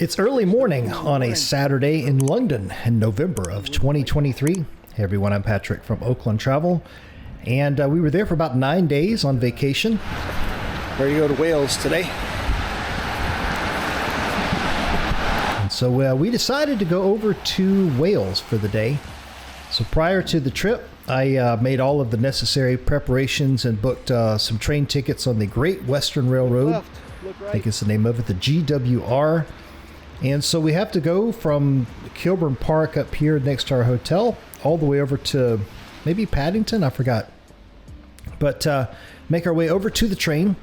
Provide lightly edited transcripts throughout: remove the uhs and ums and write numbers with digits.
It's early morning on a Saturday in London in November of 2023. Hey everyone, I'm Patrick from Oakland Travel, and we were there for about 9 days on vacation. Ready to go to Wales today. And so we decided to go over to Wales for the day. So prior to the trip, I made all of the necessary preparations and booked some train tickets on the Great Western Railroad. I think it's the name of it, the GWR. And so we have to go from Kilburn Park up here next to our hotel all the way over to maybe Paddington, I forgot. But make our way over to the train.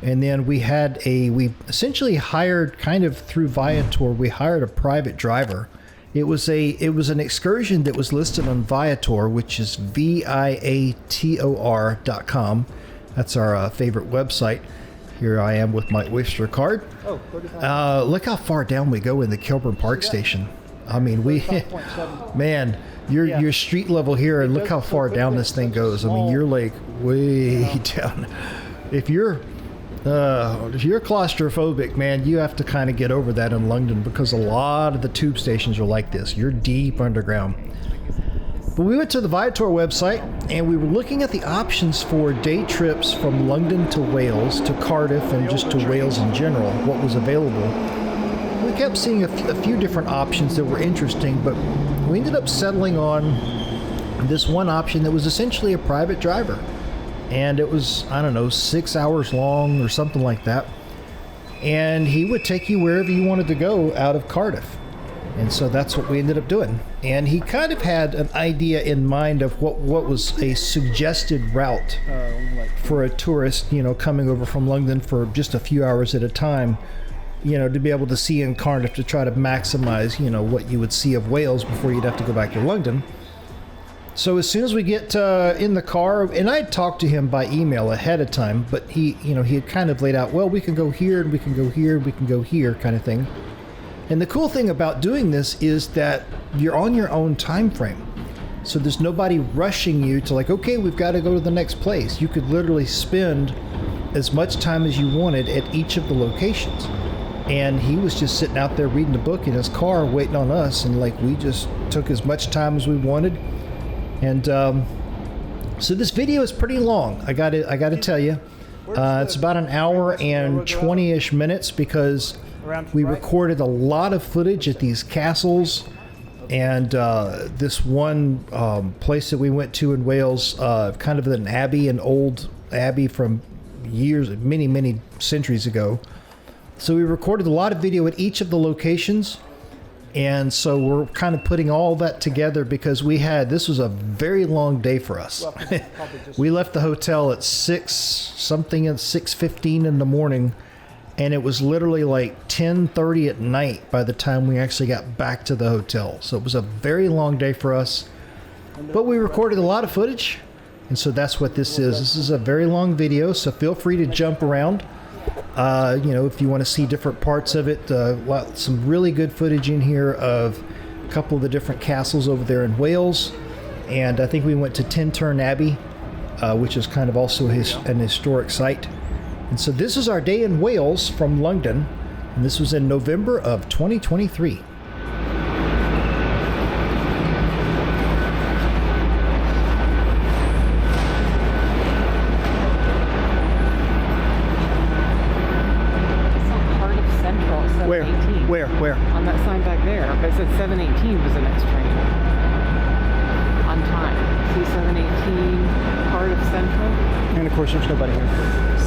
And then we essentially hired, kind of through Viator, we hired a private driver. It was an excursion that was listed on Viator, which is viator.com. That's our favorite website. Here I am with my Oyster card. Look how far down we go in the Kilburn Park station. I mean, man, your street level here, and look how far down this thing goes. I mean, you're like way down. If you're claustrophobic, man, you have to kind of get over that in London, because a lot of the tube stations are like this. You're deep underground. But we went to the Viator website and we were looking at the options for day trips from London to Wales, to Cardiff, and just to Wales in general, what was available. We kept seeing a few different options that were interesting, but we ended up settling on this one option that was essentially a private driver. And it was, I don't know, 6 hours long or something like that. And he would take you wherever you wanted to go out of Cardiff. And so that's what we ended up doing. And he kind of had an idea in mind of what was a suggested route for a tourist, coming over from London for just a few hours at a time, to be able to see in Cardiff, to try to maximize, what you would see of Wales before you'd have to go back to London. So as soon as we get in the car, and I had talked to him by email ahead of time, but he had kind of laid out, well, we can go here, and we can go here, and we can go here, kind of thing. And the cool thing about doing this is that you're on your own time frame. So there's nobody rushing you to okay, we've got to go to the next place. You could literally spend as much time as you wanted at each of the locations. And he was just sitting out there reading a book in his car, waiting on us. And we just took as much time as we wanted. And so this video is pretty long. I got to tell you, it's about an hour and 20-ish minutes, because we recorded a lot of footage at these castles, and this one place that we went to in Wales, kind of an abbey, an old abbey from many centuries ago. So we recorded a lot of video at each of the locations, and so we're kind of putting all that together, because this was a very long day for us. We left the hotel at 6:15 in the morning, and it was literally 10:30 at night by the time we actually got back to the hotel. So it was a very long day for us, but we recorded a lot of footage, and so that's what this is. This is a very long video, so feel free to jump around. If you want to see different parts of it, some really good footage in here of a couple of the different castles over there in Wales. And I think we went to Tintern Abbey, which is kind of also an historic site. And so this is our day in Wales from London, and this was in November of 2023. Where? On that sign back there. It said 7:18 was the next train. On time. See 7:18, Cardiff Central. And of course there's nobody here.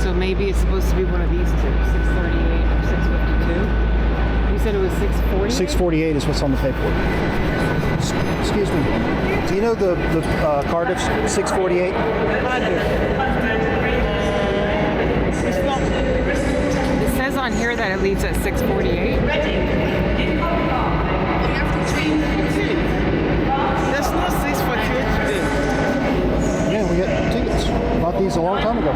So maybe it's supposed to be one of these two, 6:38 or 6:52. You said it was 6:40? 6:48 is what's on the paperwork. Excuse me. Do you know the Cardiff's 6:48? I do. It says on here that it leaves at 6:48. There's no 6:48 today. Yeah, we got tickets. Bought these a long time ago.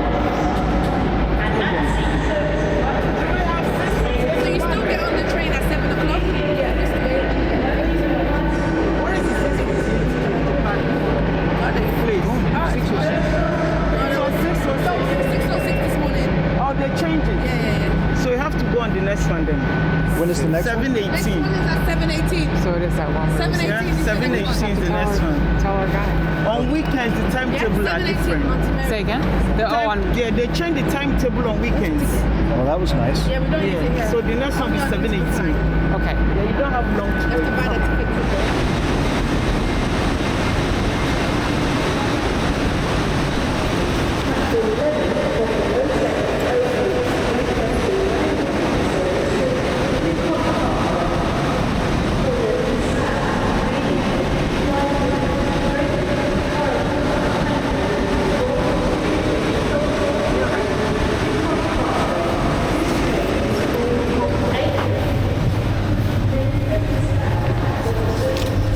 So you still get on the train at 7 o'clock? Yeah. Where is the 6:06 this morning. Oh, they're changing. Yeah. So you have to go on the next one then. When is the the next one? 718. Next one is at 7:18. So it is that one. 7:18. Yeah, 718 is the next one. Tell our guy. On weekends, the timetable are 7:18, different. Monty Say again? Yeah, they change the timetable on weekends. Oh, that was nice. Yeah, we don't use it Yeah. here. So the next one is 718. Okay. Yeah, you don't have long to You have to buy the wait. ticket today.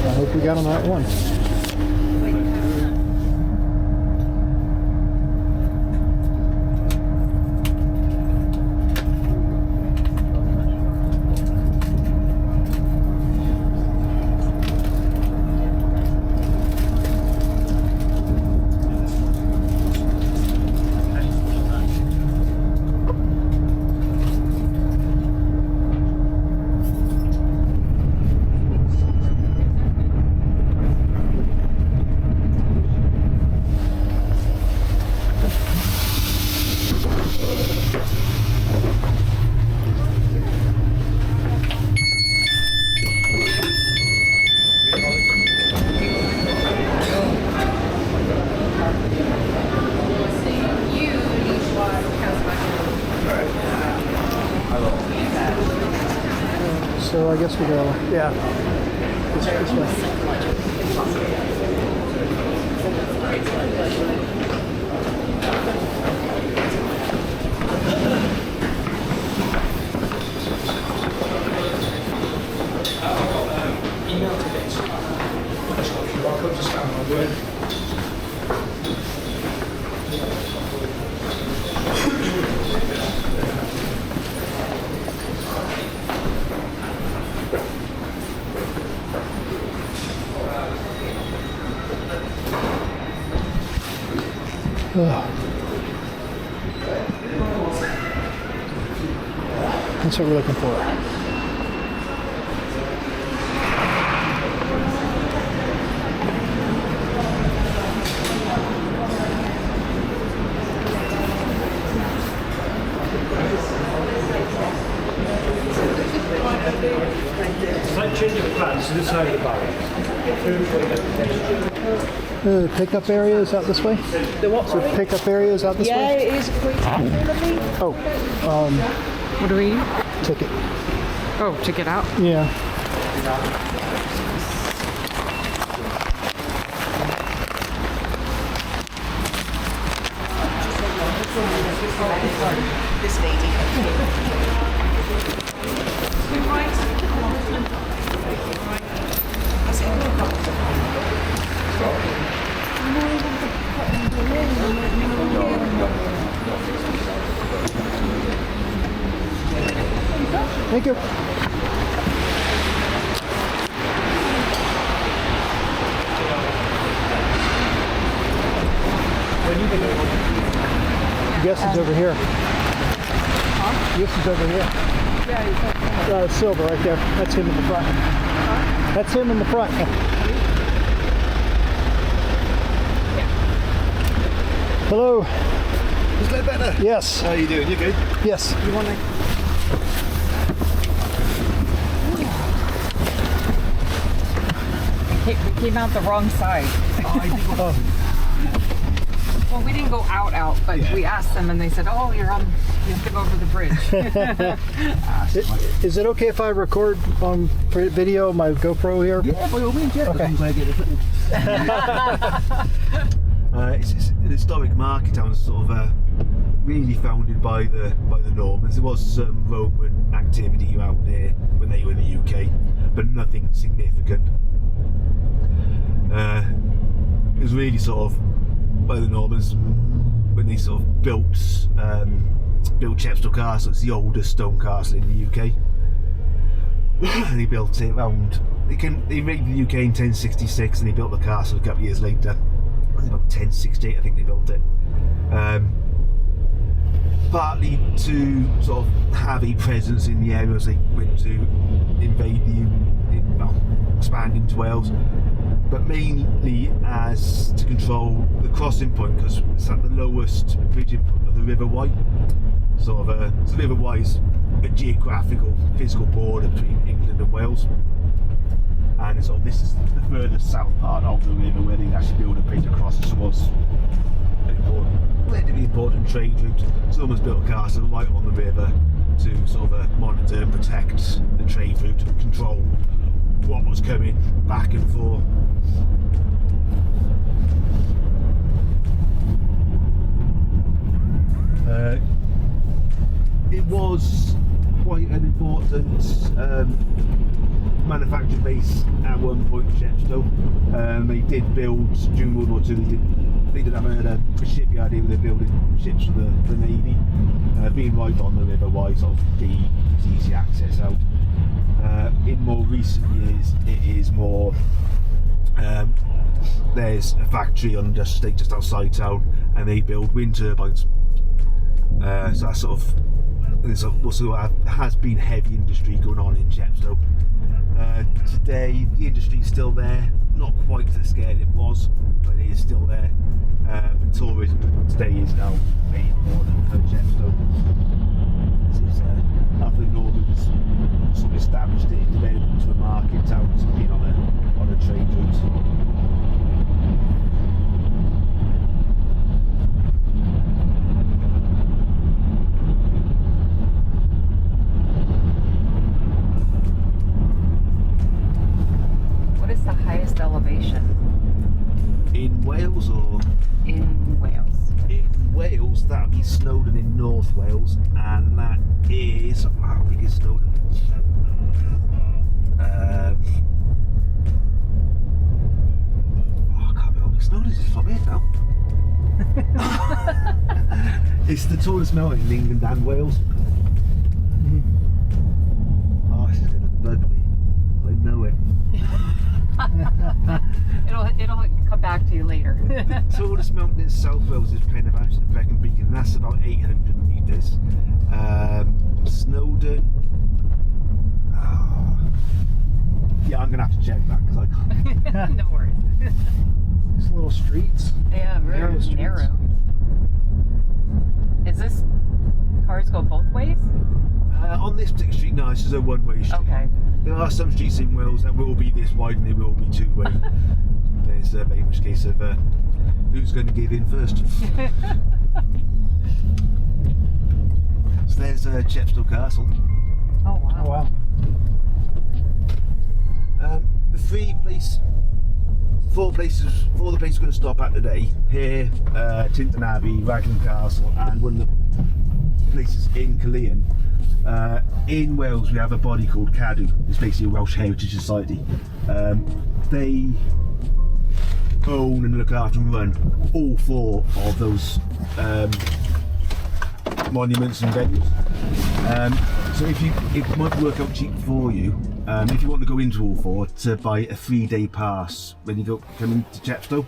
I hope we got on that one. So I guess we go, yeah, this way. That's what we're looking for. Slight change of plans to this side of the barrel. The pickup area is out this way? The what? The pickup area is out this Yeah, way? it is quite definitely. Oh, What do we need? ticket. Oh, to get out? Yeah. This lady. Thank you. Guess it's over here. Guess it's over here. Silver right there. That's him in the front. That's him in the front. Hello. Is that better? Yes. How are you doing? You good? Yes. You want to... We came out the wrong side. Oh, Well, we didn't go out, but we asked them and they said, oh, you have to go over the bridge. is it okay if I record on video my GoPro here? Yeah, by all means, yeah. Okay. It's an historic market town, sort of really founded by the Normans. There was some Roman activity around here when they were in the UK, but nothing significant. It was really sort of by the Normans when they sort of built Chepstow Castle. It's the oldest stone castle in the UK. They built it around. They raided the UK in 1066, and they built the castle a couple of years later. It was about 1068, I think they built it. partly to sort of have a presence in the area as they went to invade expand into Wales, but mainly as to control the crossing point, because it's at the lowest bridging point of the River Wye. So the River Wye is a geographical, physical border between England and Wales, and sort of this is the furthest south part of the river where they actually build a bridge across. So it was relatively important trade route. Someone's built a castle right on the river to sort of monitor and protect the trade route and control what was coming back and forth. It was quite an important manufacturing base at one point, Chepstow. They did build, during World War II, they did have a shipyard here where they're building ships for the Navy. Being right on the River Wye, sort of it's easy access out. In more recent years, it is more. There's a factory on the estate just outside town, and they build wind turbines. So that's sort of. There's also has been heavy industry going on in Chepstow. Today, the industry is still there, not quite to the scale it was, but it is still there. But tourism today is now very important for Chepstow. This is after the Northerners sort of established it, developed into a market town, it's been on a trade route. The highest elevation in Wales or in Wales? In Wales, that would be Snowdon in North Wales, and that is how big is Snowdon? I can't remember. Snowdon's just from here now. It's the tallest mountain in England and Wales. Oh, this is going to bug me. I know it. It'll come back to you later. The tallest mountain in South Wales is Pen of Mountain and Brecon Beacon, and that's about 800 metres. Snowdon. Yeah, I'm gonna have to check that because I can't. No worries. These little streets. Yeah, very narrow. Is this cars go both ways? On this particular street, no, this is a one-way street. Okay. There are some streets in Wales that will be this wide and they will be two-way. There's a very much case of who's going to give in first. So there's Chepstow Castle. Oh wow. Oh wow. Four the places we're going to stop at today. Here, Tintern Abbey, Raglan Castle, and one of the places in Caerleon. In Wales, we have a body called Cadw. It's basically a Welsh Heritage Society. They own and look after and run all four of those monuments and venues. So it might work out cheap for you if you want to go into all four to buy a 3-day pass when you come into Chepstow.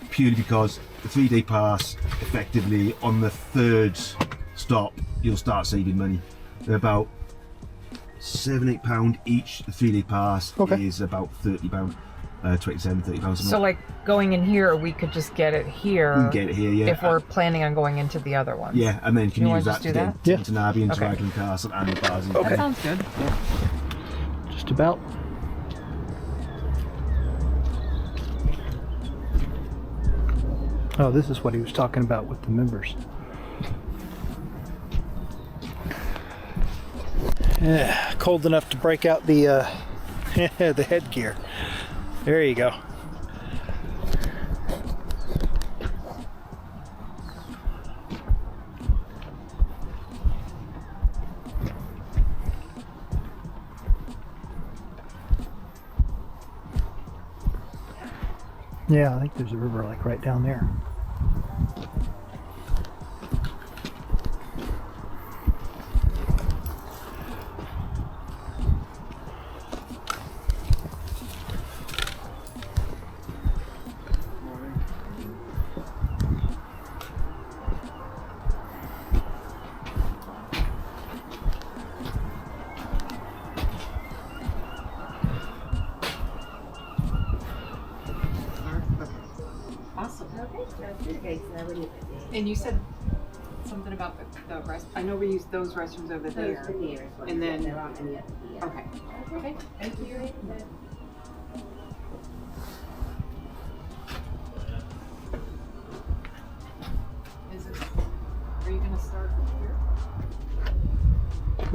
Purely because the 3-day pass, effectively on the third stop, you'll start saving money. They're about £7-8 each. The 3-day pass is about £30, £27-30. So like going in here, we could just get it here. We can get it here, yeah. If we're planning on going into the other ones. Yeah, and then you can use that to get Yeah. Tintern Abbey into Okay. Raglan Castle and the bars. That sounds good. just about. Oh, this is what he was talking about with the members. Yeah, cold enough to break out the the headgear. There you go. Yeah, I think there's a river like right down there. And you said something about the rest. I know we use those restrooms over there. And then, okay. Okay, thank you. Are you gonna start here?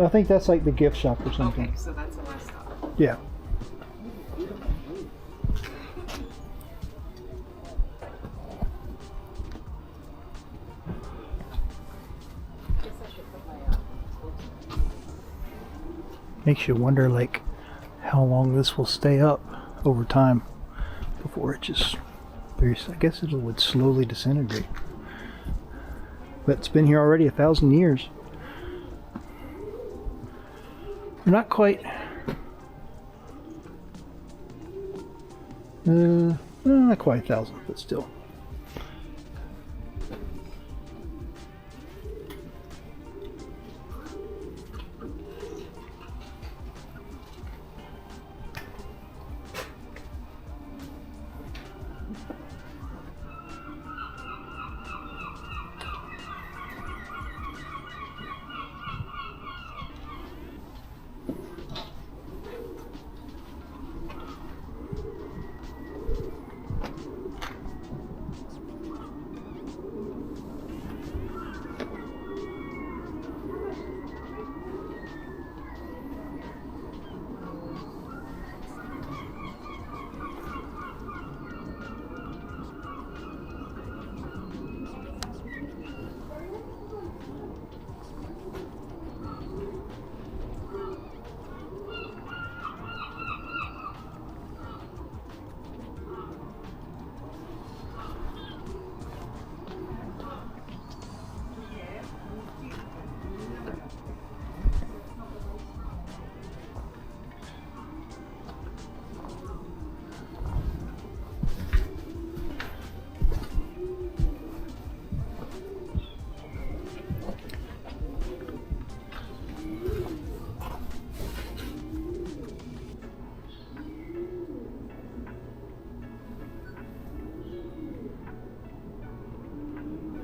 I think that's like the gift shop or something. Okay, so that's the last stop. Yeah. Makes you wonder, like, how long this will stay up over time before it just, I guess it would slowly disintegrate. But it's been here already 1,000 years. We're not quite, not quite 1,000, but still.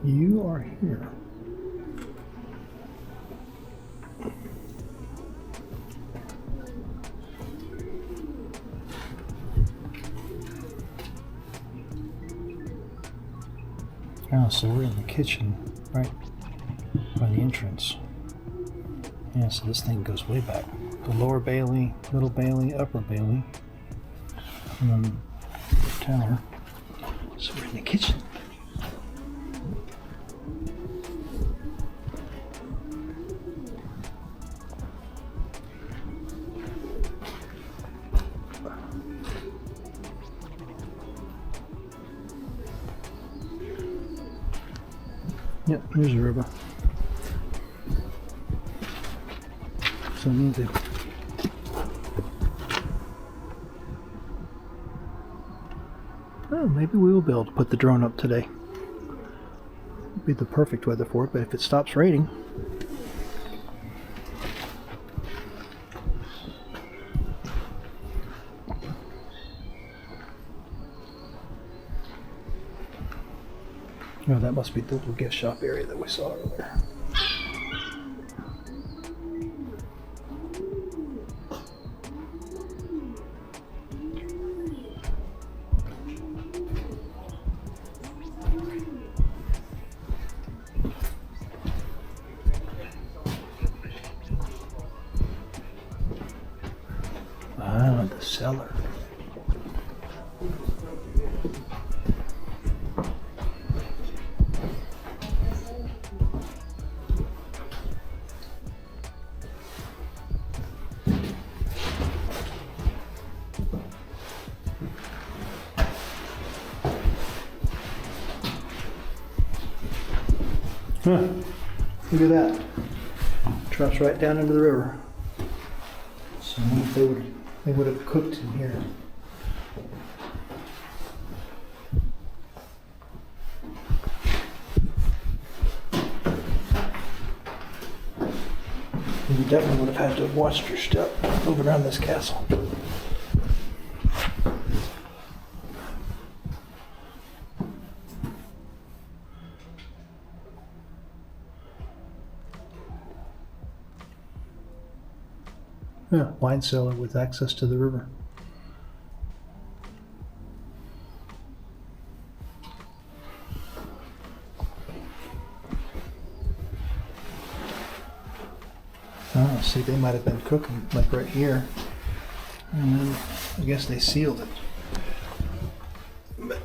You are here. Oh, so we're in the kitchen, right by the entrance. Yeah, so this thing goes way back. The lower Bailey, middle Bailey, upper Bailey, and then the tower. So we're in the kitchen. Yep, here's the river. So easy. Oh, maybe we will be able to put the drone up today. It'd be the perfect weather for it, but if it stops raining. Oh, that must be the little gift shop area that we saw earlier. Ah, the cellar. Huh. Look at that. Drops right down into the river. So I wonder if they would have cooked in here. You definitely would have had to have watched your step moving around this castle. Yeah, wine cellar with access to the river. Oh, see, they might have been cooking like right here, and then I guess they sealed it. But,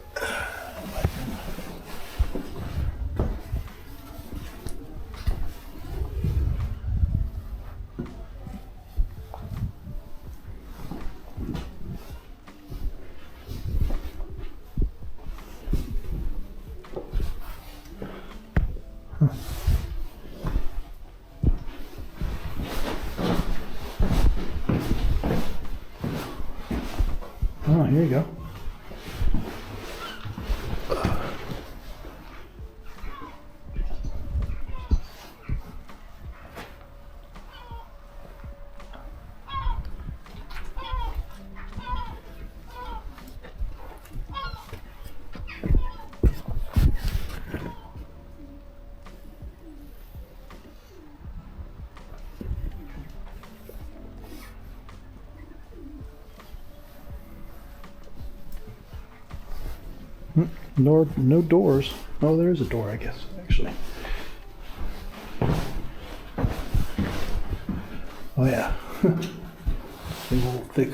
oh, here you go. No doors. Oh, there is a door, I guess, actually. Oh, yeah. Big old thick,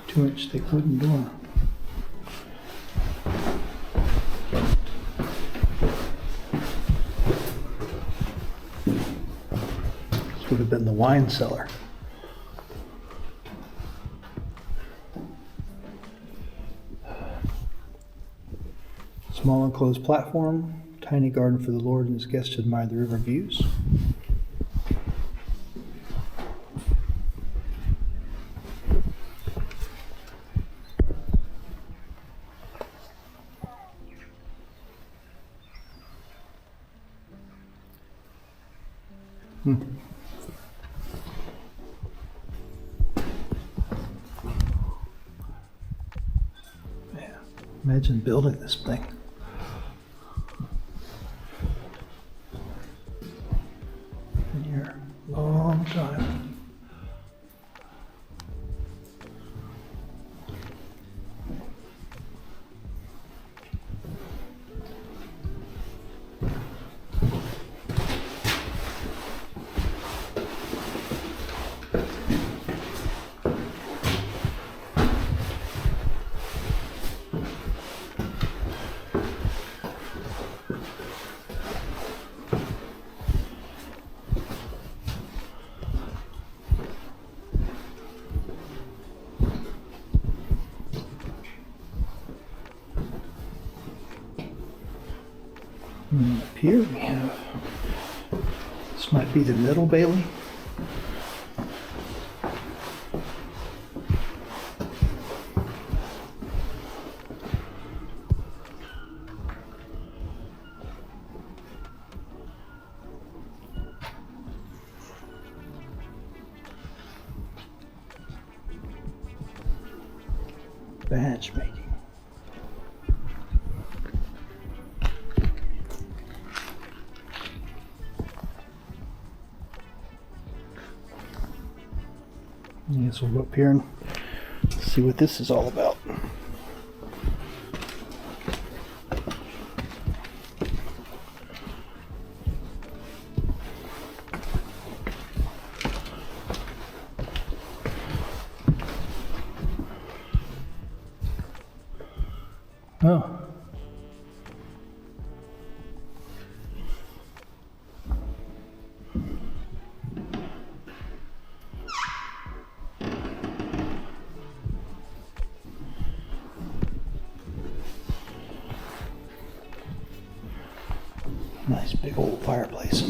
2-inch thick wooden door. This would have been the wine cellar. Small enclosed platform, tiny garden for the Lord and his guests to admire the river views. Yeah, imagine building this thing. Been here a long time. And up here we have, this might be the middle bailey. Badge making. I guess we'll go up here and see what this is all about. Oh. Nice big old fireplace.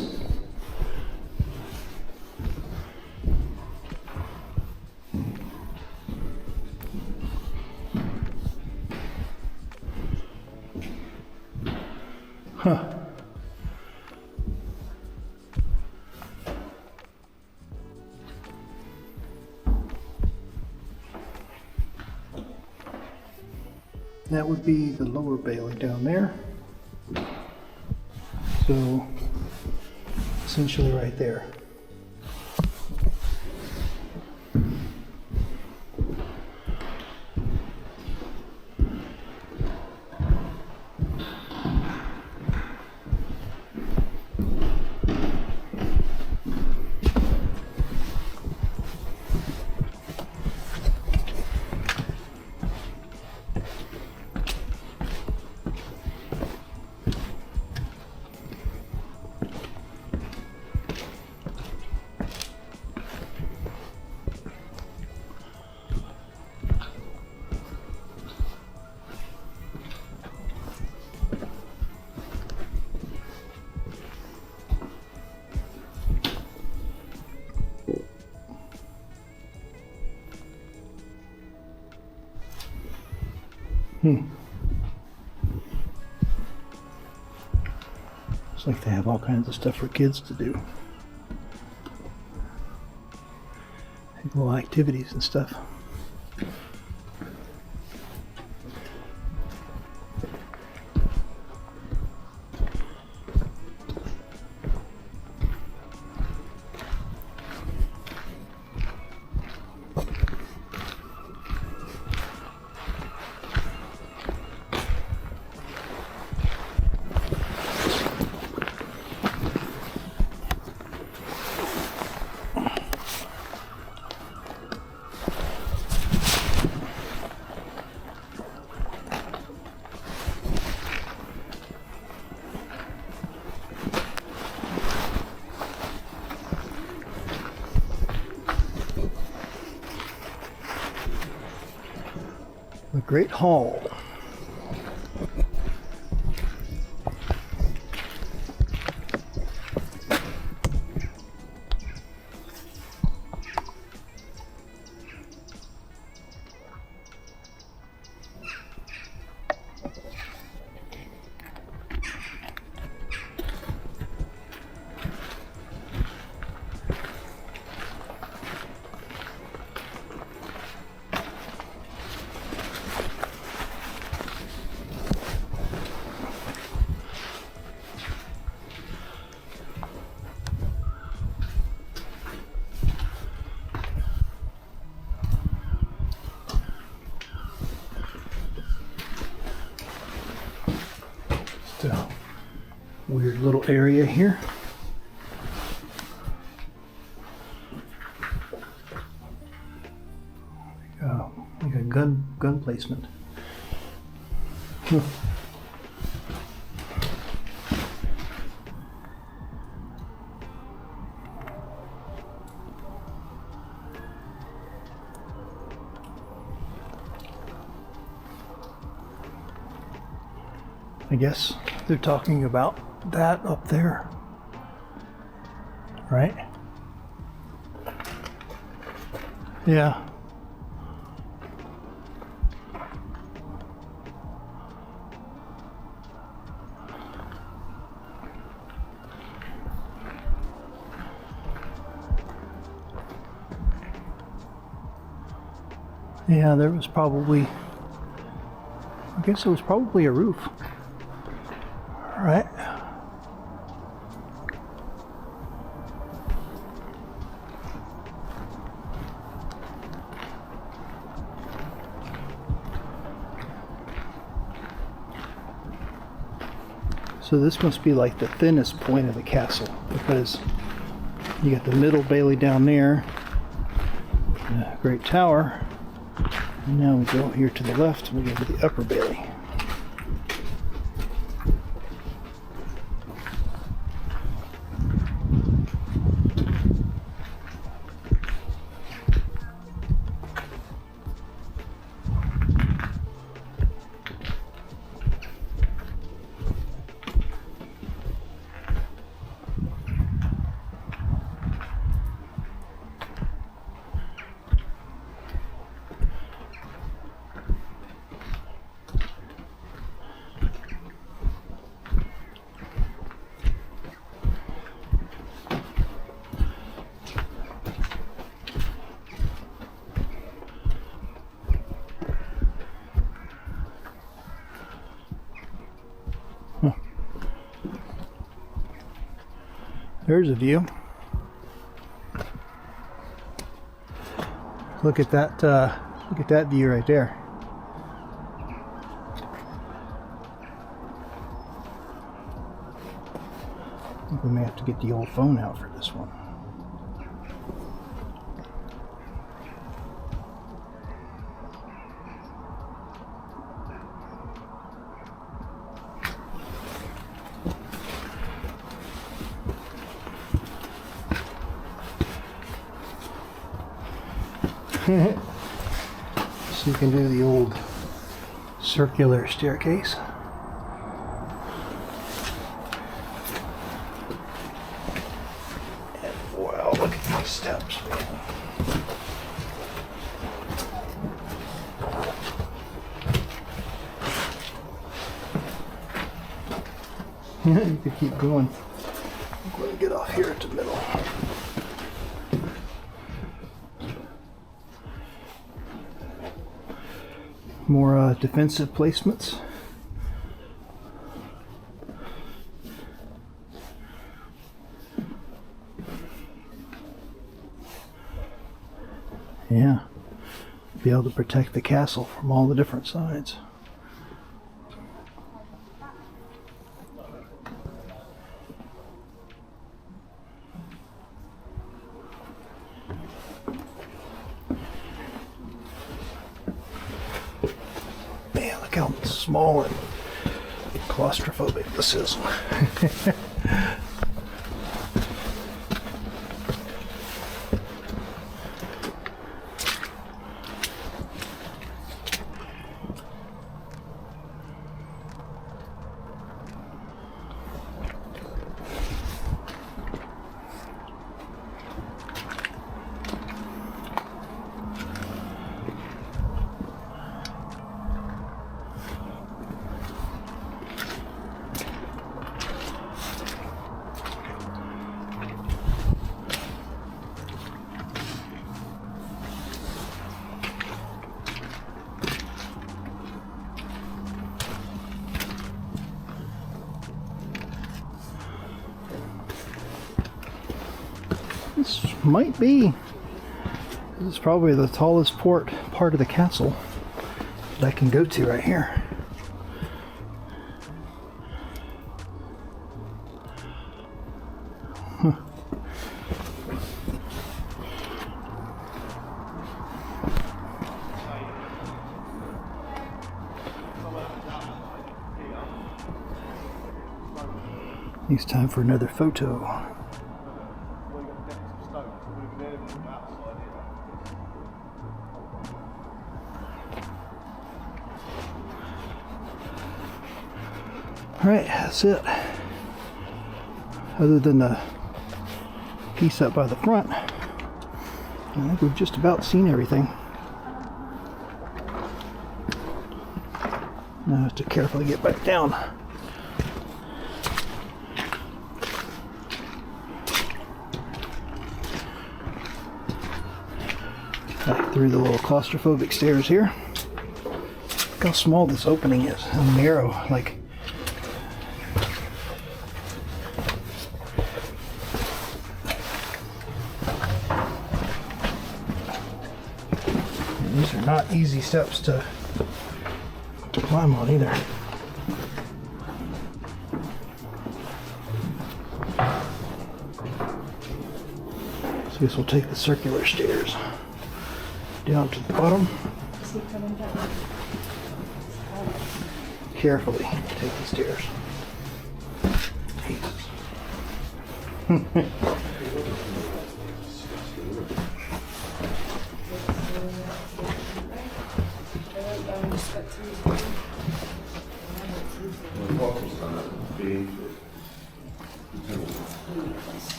Huh. That would be the lower bailey down there. So, essentially right there. It's like they have all kinds of stuff for kids to do. Little activities and stuff. The Great Hall. Just a weird little area here. Like a gun placement. I guess they're talking about that up there, right? Yeah. Yeah, there was probably, I guess it was probably a roof. Right. So this must be like the thinnest point of the castle, because you got the middle bailey down there, the Great Tower, and now we go here to the left and we go to the upper bailey. There's a view. Look at that view right there. I think we may have to get the old phone out for this one. So you can do the old circular staircase. And wow, look at these steps. You could keep going. I'm going to get off here at the middle. More defensive placements. Yeah, be able to protect the castle from all the different sides. Man, look how small and claustrophobic this is. This might be, this is probably the tallest part of the castle that I can go to right here. Huh. It's time for another photo. Alright, that's it. Other than the piece up by the front, I think we've just about seen everything. Now I have to carefully get back down. Back through the little claustrophobic stairs here. Look how small this opening is, how narrow, like. These are not easy steps to climb on either. So I guess we'll take the circular stairs down to the bottom. Carefully take the stairs. Jesus.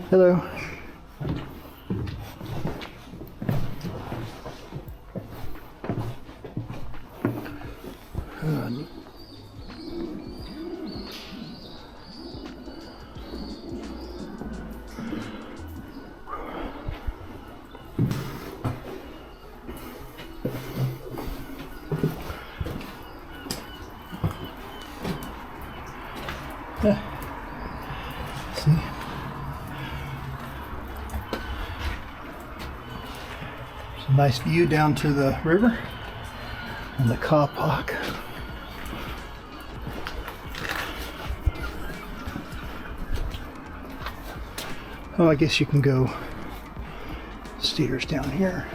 Hello. Hello. Neat. See? There's a nice view down to the river and the car park. Oh, I guess you can go stairs down here.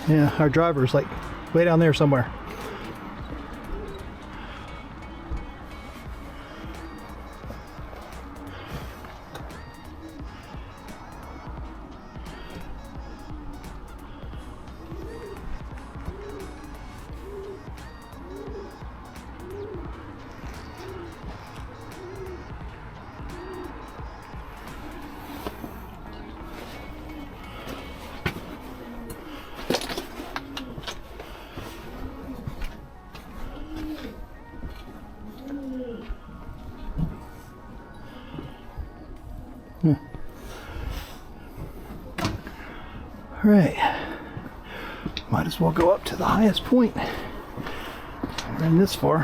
Yeah, our driver's like way down there somewhere. All right. Might as well go up to the highest point. Ran this far.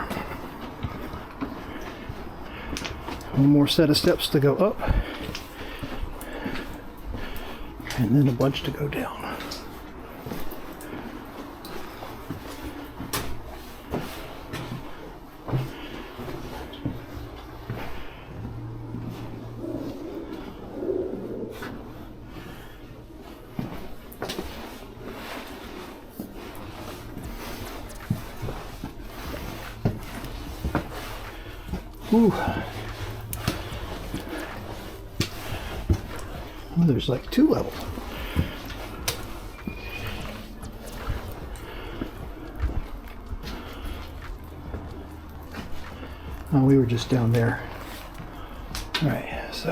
One more set of steps to go up. And then a bunch to go down. Ooh. Oh, there's like 2 levels. Oh, we were just down there. All right, so.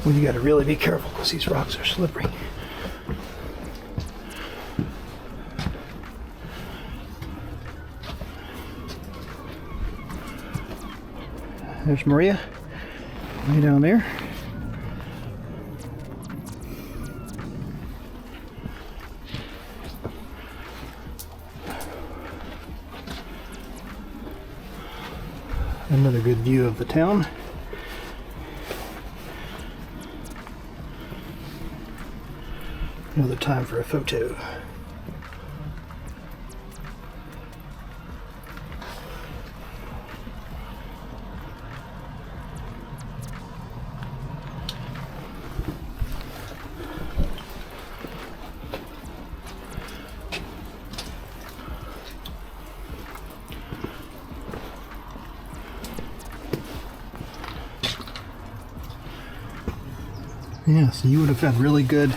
Well, you got to really be careful because these rocks are slippery. There's Maria, way down there. Another good view of the town. Another time for a photo. Yeah, so you would have had really good,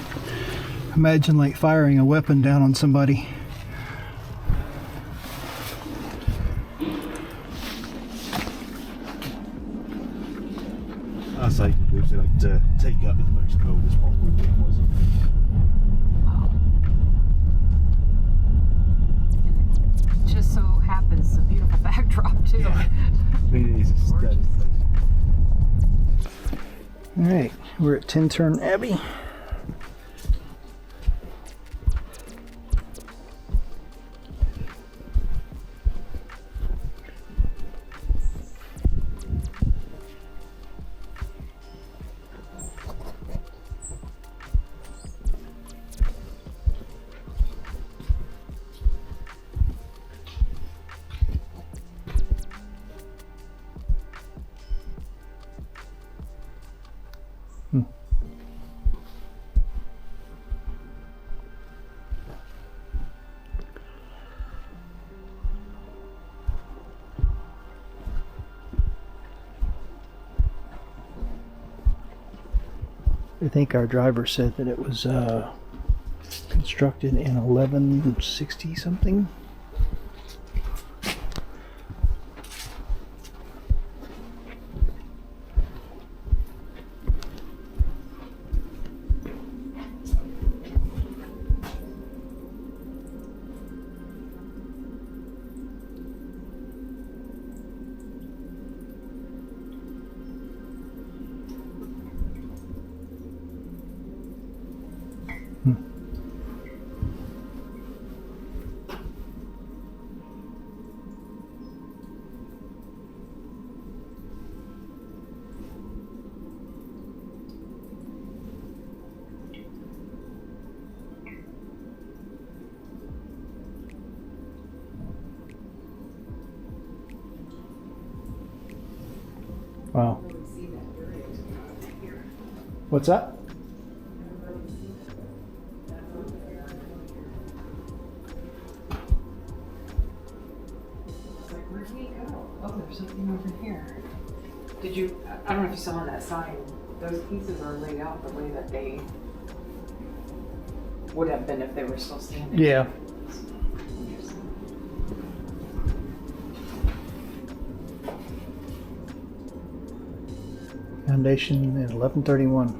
imagine like firing a weapon down on somebody. I say we have to take up as much gold as possible. And it just so happens it's a beautiful backdrop too. Yeah. I mean, it is a stunning place. All right, we're at Tintern Abbey. I think our driver said that it was constructed in 1160 something. Wow. What's that? Where'd we go? Oh, there's something over here. Did you, I don't know if you saw on that sign, those pieces are laid out the way that they would have been if they were still standing. Yeah. Foundation in 1131.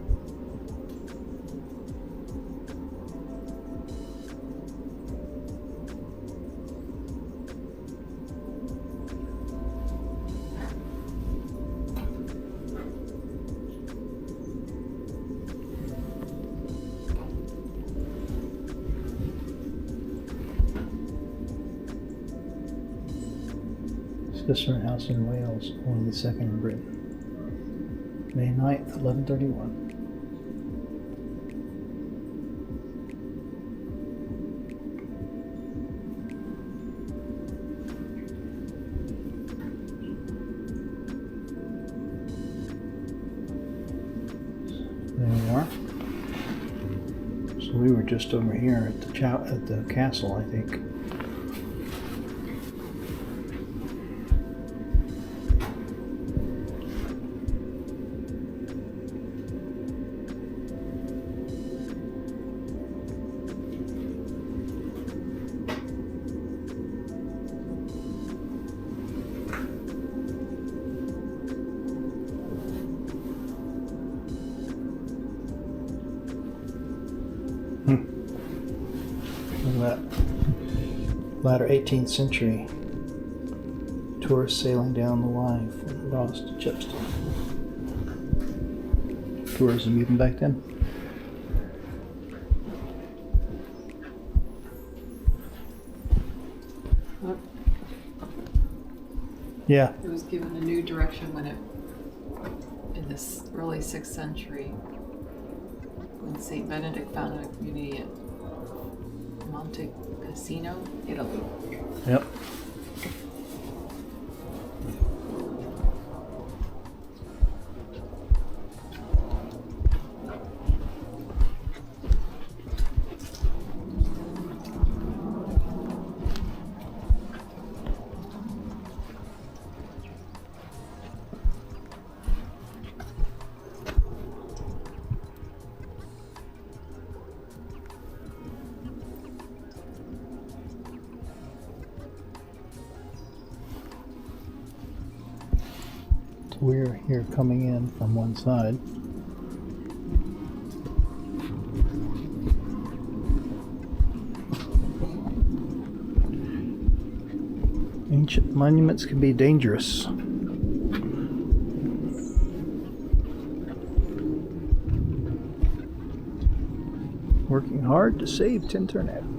Cistern House in Wales, only the second in Britain. May 9th, 1131. There we are. So we were just over here at the castle, I think. Look at that. Latter 18th century. Tourists sailing down the line from Ross to Chepstow. Tourism even back then. Yeah. It was given a new direction when in this early 6th century, when St. Benedict founded a community at Monte Cassino, Italy. Yep. We're here coming in from one side. Ancient monuments can be dangerous. Working hard to save Tintern.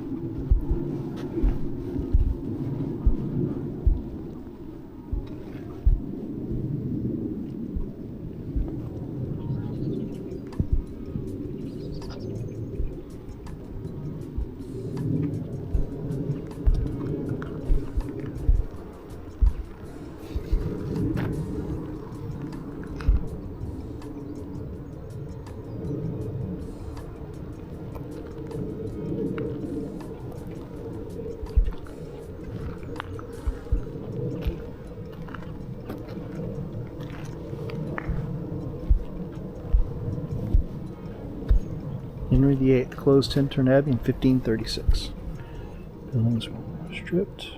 Henry VIII closed Tintern Abbey in 1536. Buildings were stripped.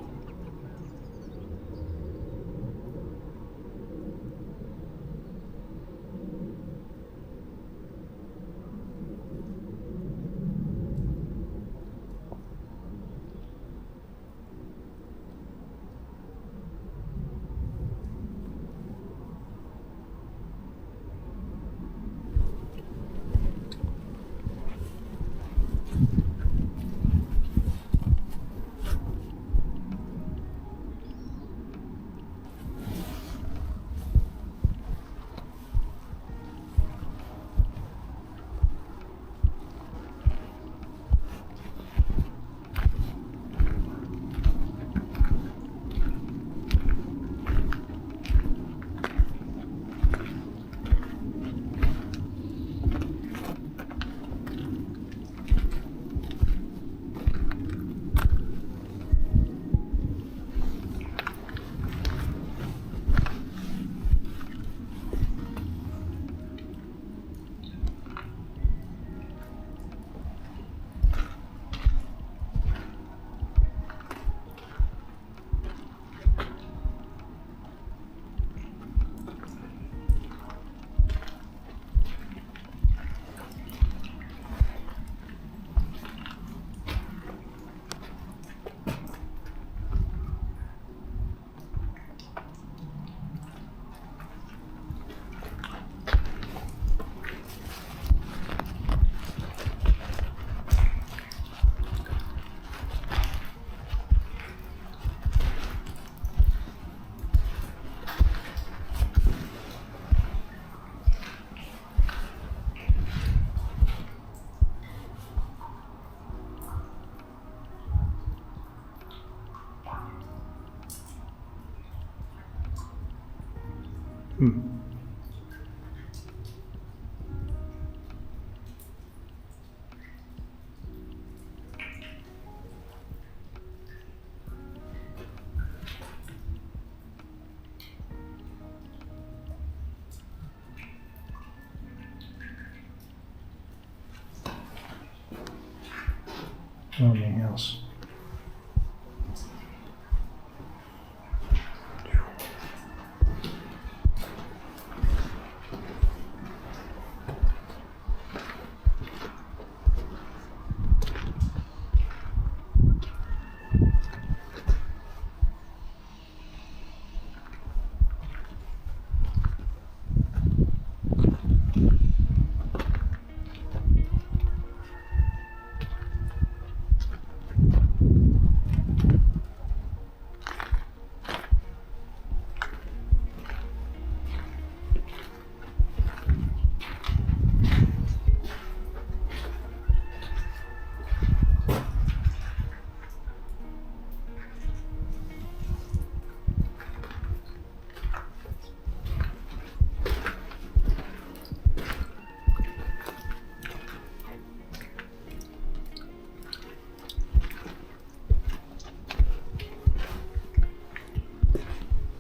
Anything else?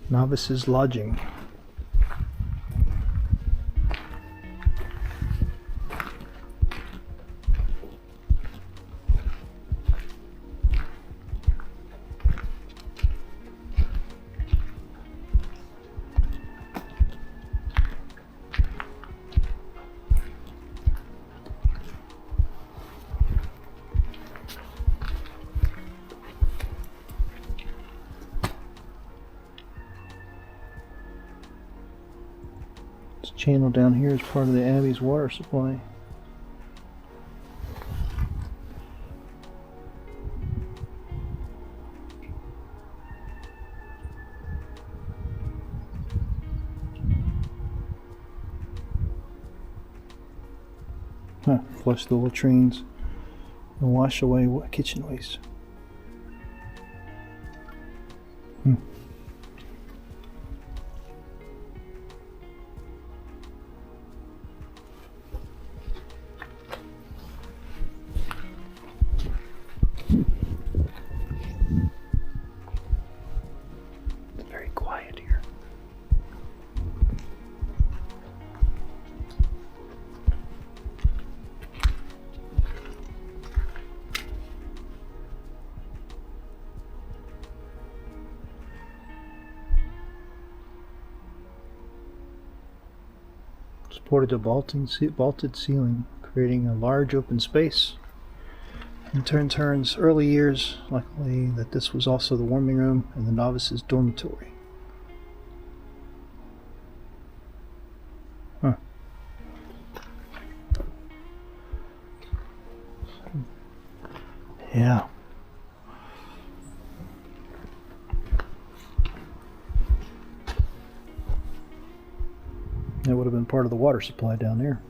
Novices lodging. This channel down here is part of the Abbey's water supply. Flush the latrines and wash away kitchen waste. It's very quiet here. Supported a vaulted ceiling, creating a large open space. In Turner's early years, luckily that this was also the warming room and the novices' dormitory. Yeah. That would have been part of the water supply down there.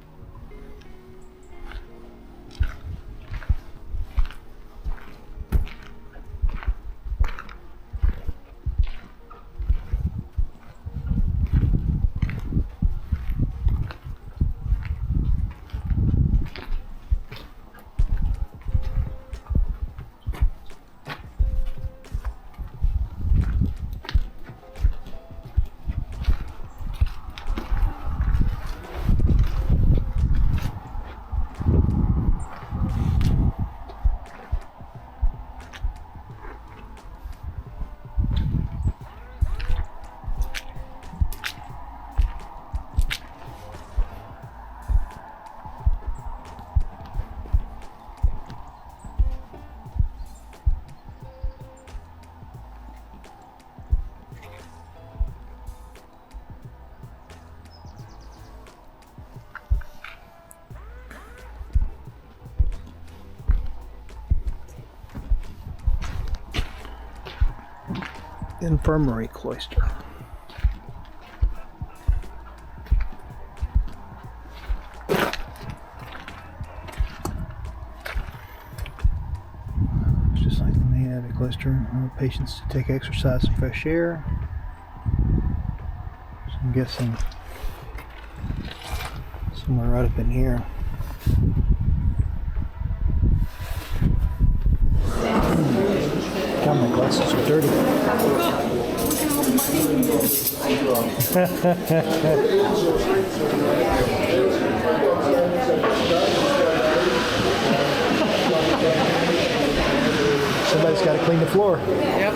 Infirmary cloister. It's just like the main Abbey cloister. Patients to take exercise and fresh air. Some guessing somewhere right up in here. God, my glasses are dirty. Somebody's got to clean the floor. Yep.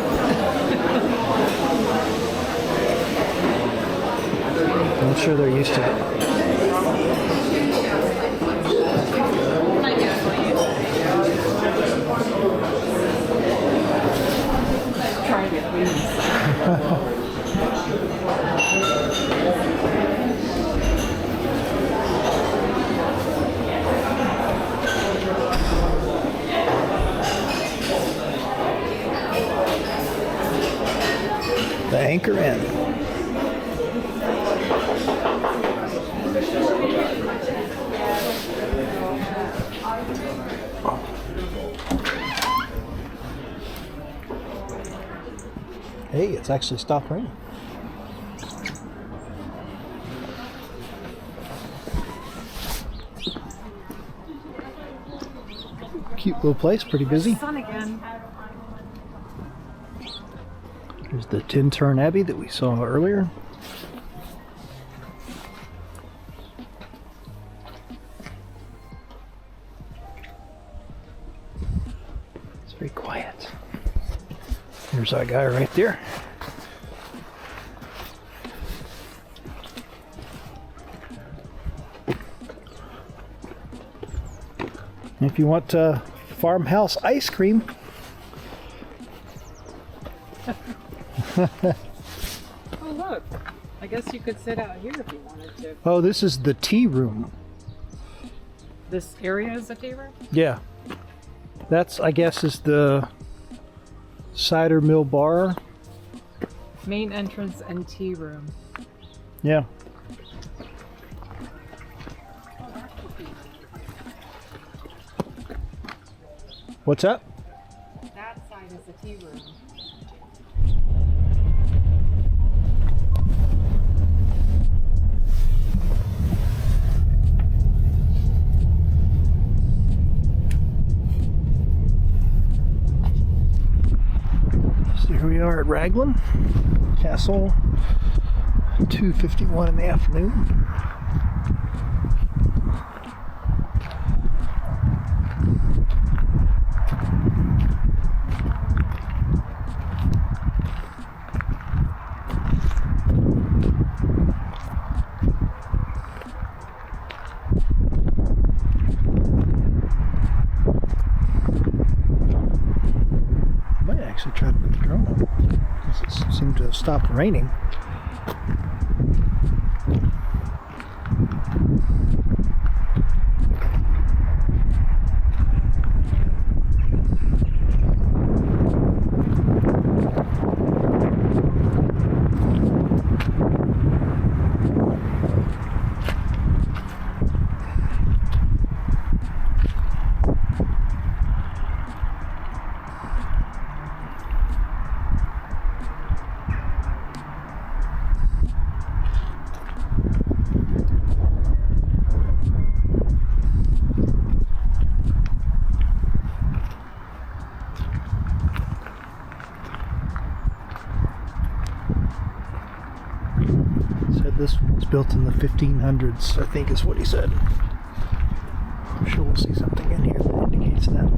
I'm sure they're used to it. Trying to please. The anchor in. Hey, it's actually stopped raining. Cute little place, pretty busy. Sun again. There's the Tintern Abbey that we saw earlier. It's very quiet. There's our guy right there. If you want farmhouse ice cream, Oh look, I guess you could sit out here if you wanted to. oh, this is the tea room. This area is a tea room? Yeah. That's, I guess, is the cider mill bar. Main entrance and tea room. Yeah. What's up? That side is the tea room. So here we are at Raglan Castle, 2:51 in the afternoon. Might actually try to put the drone up, because it seemed to have stopped raining. Said this one was built in the 1500s, I think is what he said. I'm sure we'll see something in here that indicates that.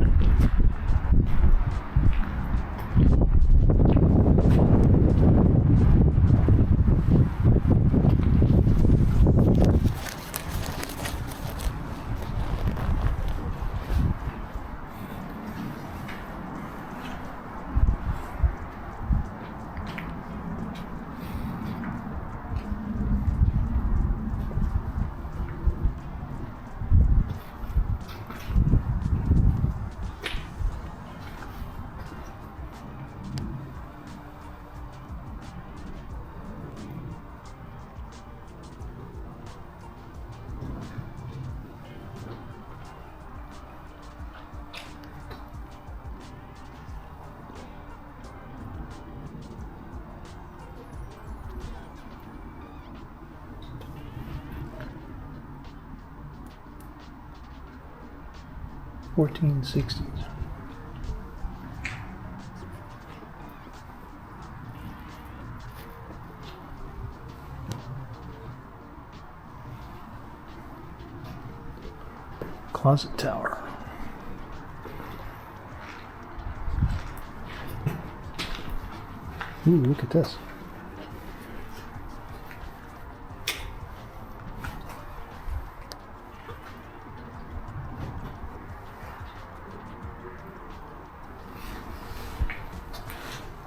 1460s. Closet tower. Ooh, look at this.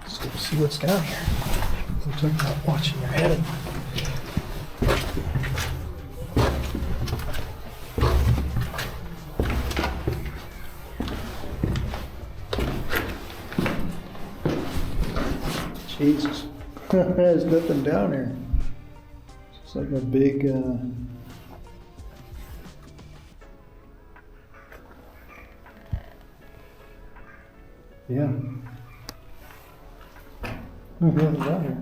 Let's go see what's down here. I'm talking about watching your head. Jesus. There's nothing down here. It's like a big, yeah. Nothing down here.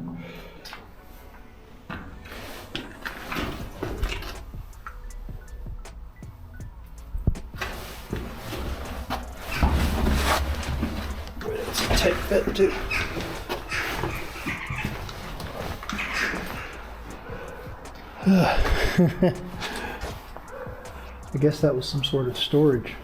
It's a tight fit too. I guess that was some sort of storage.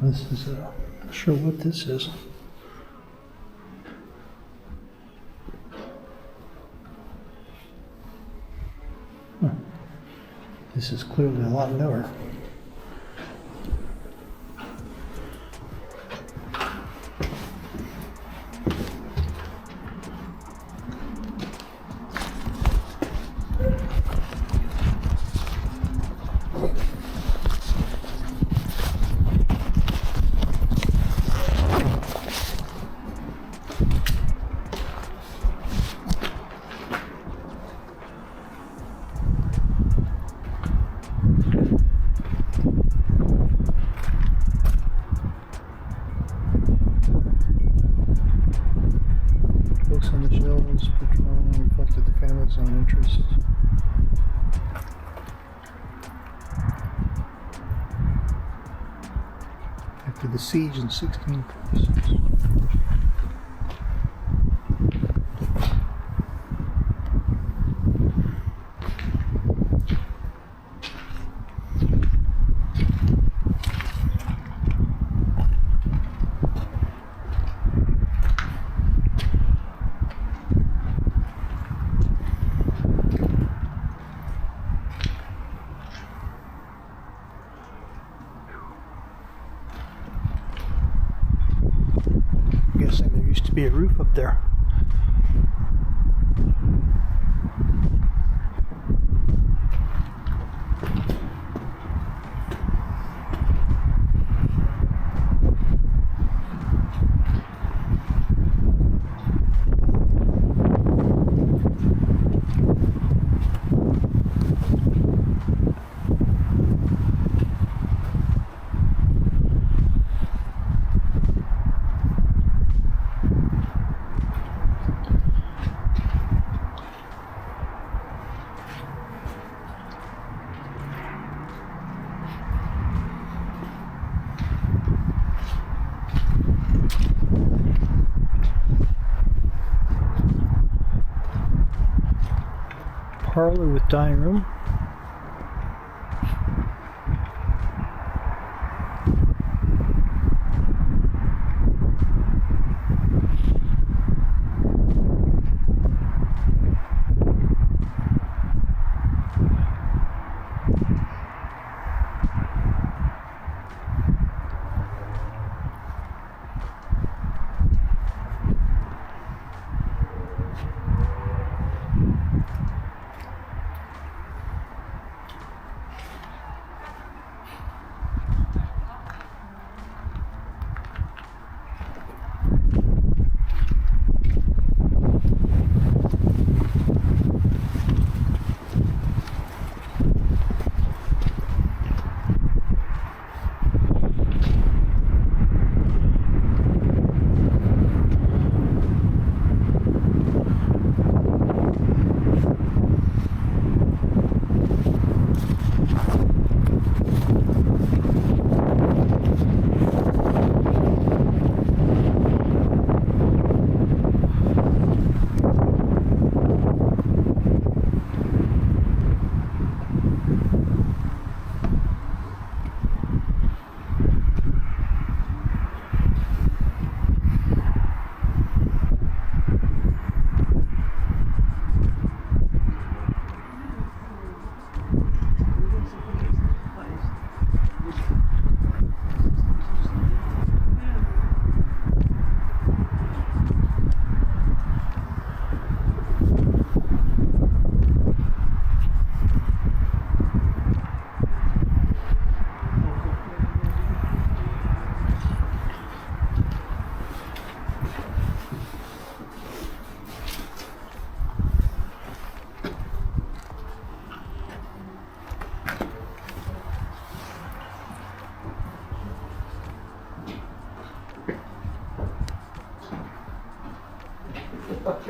This is, not sure what this is. This is clearly a lot newer. Books on the shelves, patrolling reflected the family's own interests. After the siege in 1646. Guessing there used to be a roof up there. Parlor with dining room.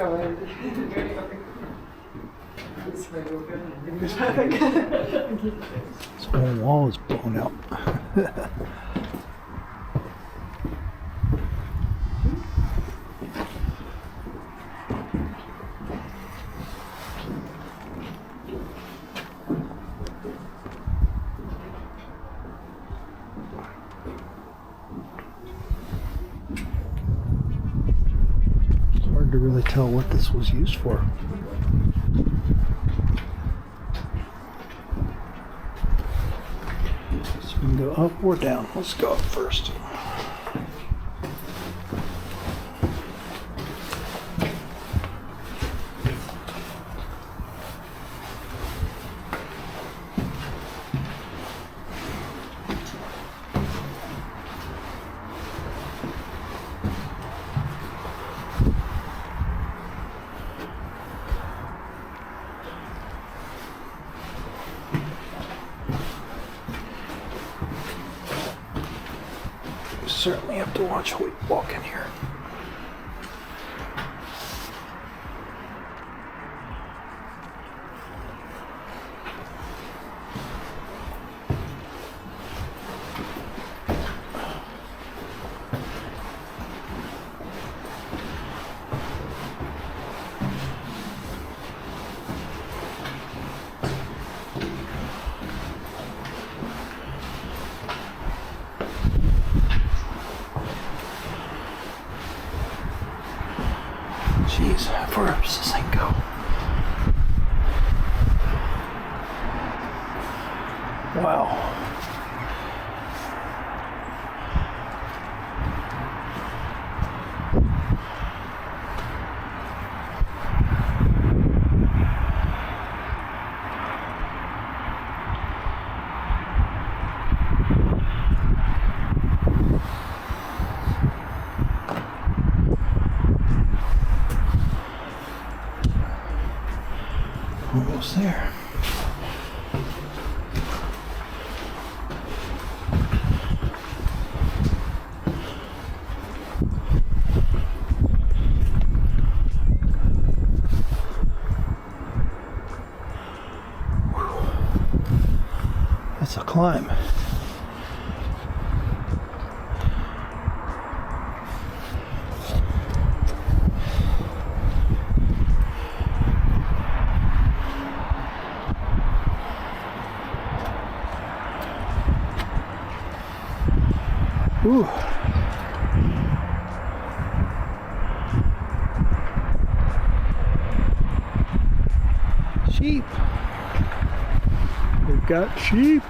Go ahead. This way we'll go. This whole wall is blown out. It's hard to really tell what this was used for. So we can go up or down. Let's go up first. Certainly have to watch who we walk in here. Jeez, how far up does this thing go? Wow. Almost there. That's a climb. Ooh. Sheep. We've got sheep.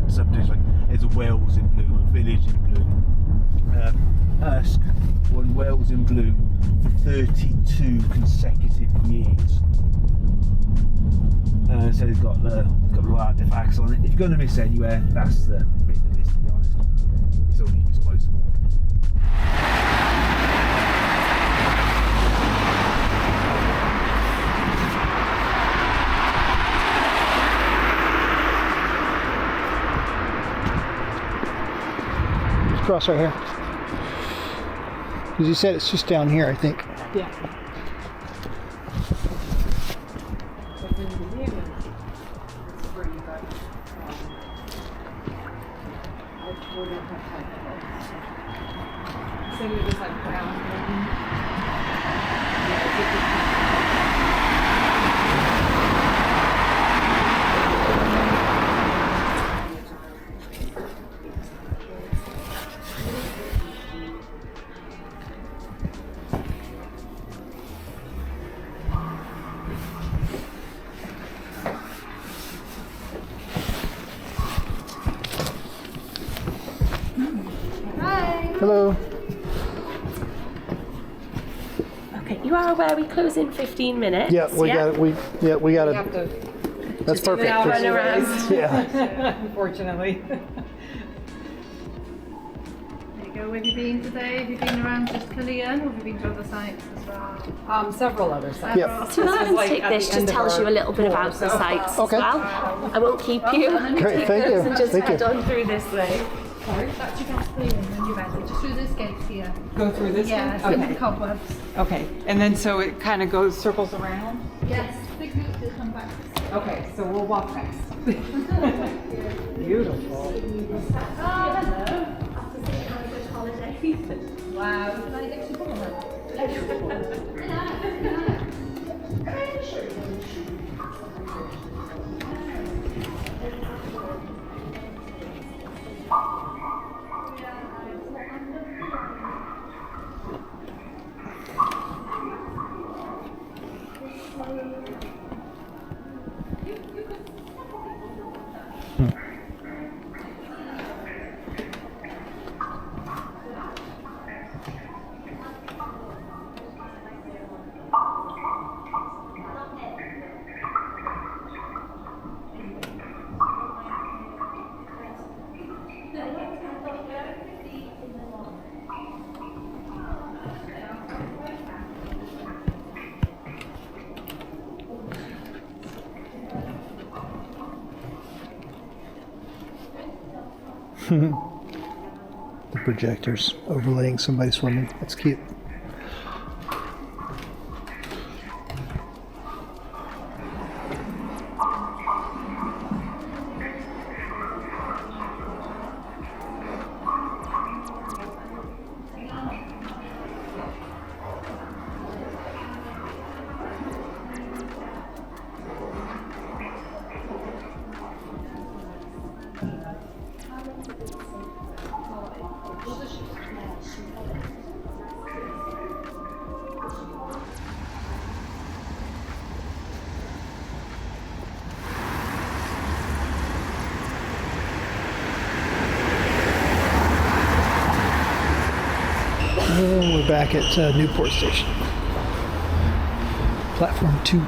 Subdivision, like there's a Wales in bloom, a village in bloom. Ersk won Wales in bloom for 32 consecutive years. So they've got little artifacts on it. If you're going to miss anywhere, that's the bit to miss, to be honest. It's quite small. Cross right here. Because you said it's just down here, I think. Yeah. But in the beginning, it's where you got, I wouldn't have had that. So it was like brown. Hello. Okay, you are aware we close in 15 minutes. Yeah, we got it. We got We have it. to That's perfect. Run around. Yeah. unfortunately. There you go. Where have you been today? Have you been around just Killian, or have you been to other sites as well? Several other sites. Yep. So This is like take at this the just end of tells our you a little bit tour, about the so- sites Okay. as well. I won't keep you. Great, thank you. And just Thank head you. on through this way. That's your gas clearing when you're ready. Just through this gate here. Go through this Yeah, one? through the Okay. cobwebs. Okay, and then so it kind of goes, circles around? Yes, big route to come back. Okay, so we'll walk fast. Beautiful. Oh, hello. Wow, can I get you one? The projector's overlaying somebody swimming. That's cute. And we're back at Newport Station. Platform 2.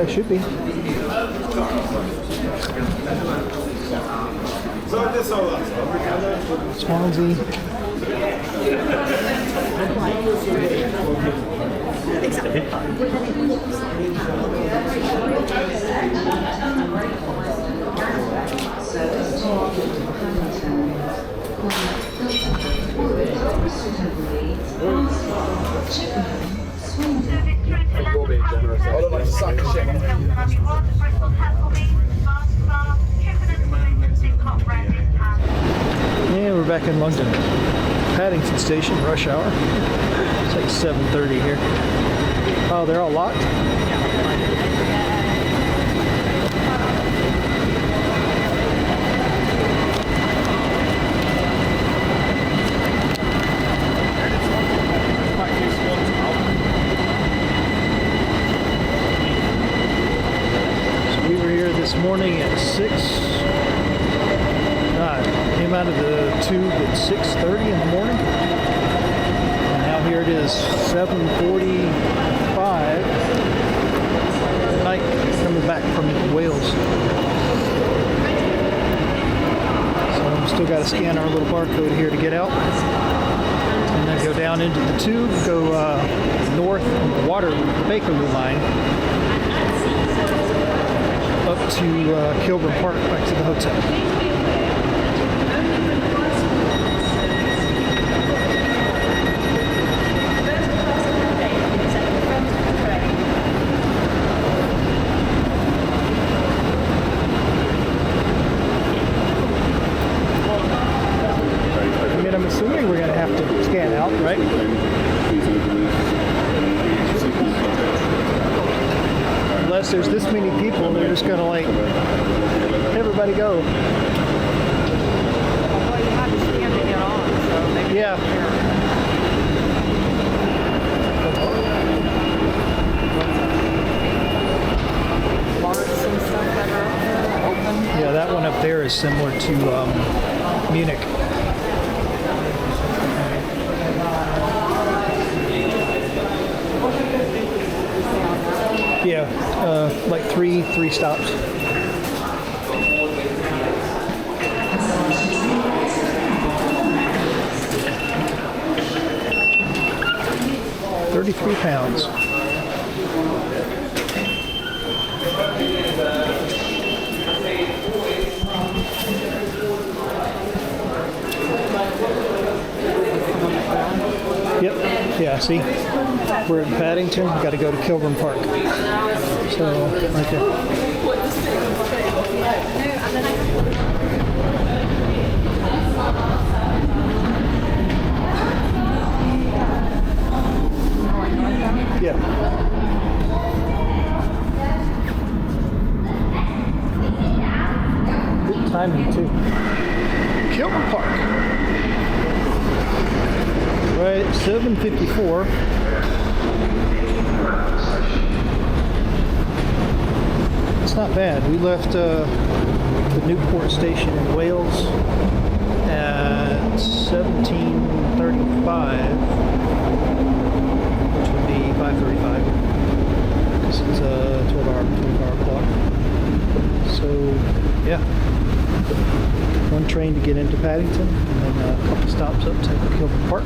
Should be. Swansea. Yeah, we're back in London. Paddington Station, rush hour. It's like 7:30 here. Oh, they're all locked? So we were here this morning at 6. Came out of the tube at 6:30 in the morning. And now here it is 7:45 at night, coming back from Wales. So I've still got to scan our little barcode here to get out. And then go down into the tube, go north on the Bakerloo line up to Kilburn Park, back to the hotel. I'm assuming we're going to have to scan out, right? Unless there's this many people, they're just going to like, everybody go. Yeah. Yeah, that one up there is similar to Munich. Yeah, like three stops. £33. Yep. Yeah, see? We're in Paddington. We've got to go to Kilburn Park. So, right there. Yeah. Good timing, too. Kilburn Park. Right, 7:54. It's not bad. We left the Newport Station in Wales at 17:35, which would be 5:35, because it's a 12-hour clock. So, yeah. One train to get into Paddington, and then a couple stops up to Kilburn Park.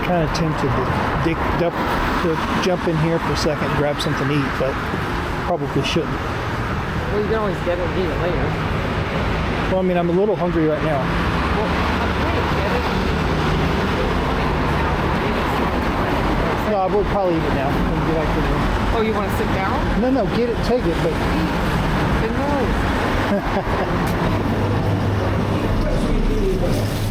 Kind of tempted to jump in here for a second and grab something to eat, but probably shouldn't. Well, you can always get it and eat it later. Well, I mean, I'm a little hungry right now. Well, I'm trying to get it. No, I would probably eat it now and get back to the room. Oh, you want to sit down? No, no, get it, take it, but Good noise.